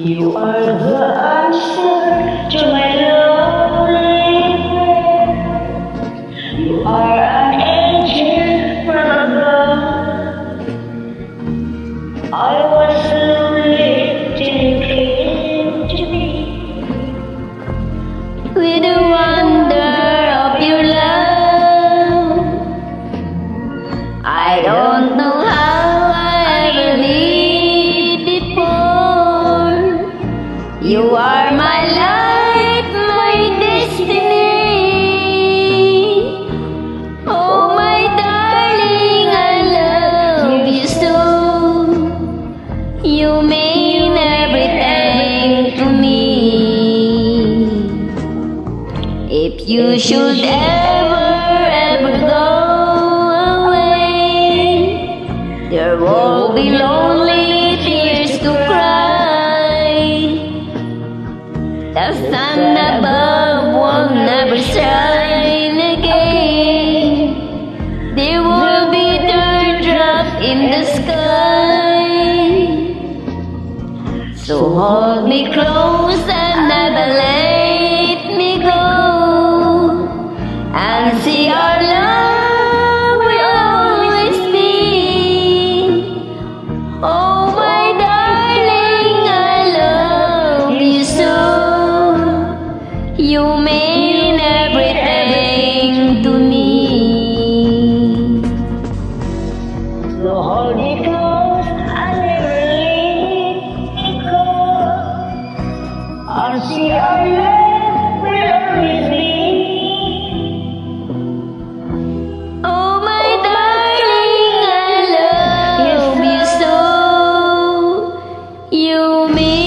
You are the answer to my lonely prayer. You are an angel from above. I was lonely till you came to me with the wonder of your love. I don't know how I ever lived before. You are my life, my destiny. Oh my darling, I love you so. You mean everything to me. If you should ever go away, there won't be lonely tears to cry. The sun above will never shine again. There will be teardrops in the sky. So hold me close and never let me go, and see our love will always be. Oh my darling, I love you so. You mean everything to me. So hold me close and never let me go, and see our love will always be. Oh my darling, I love you so. You mean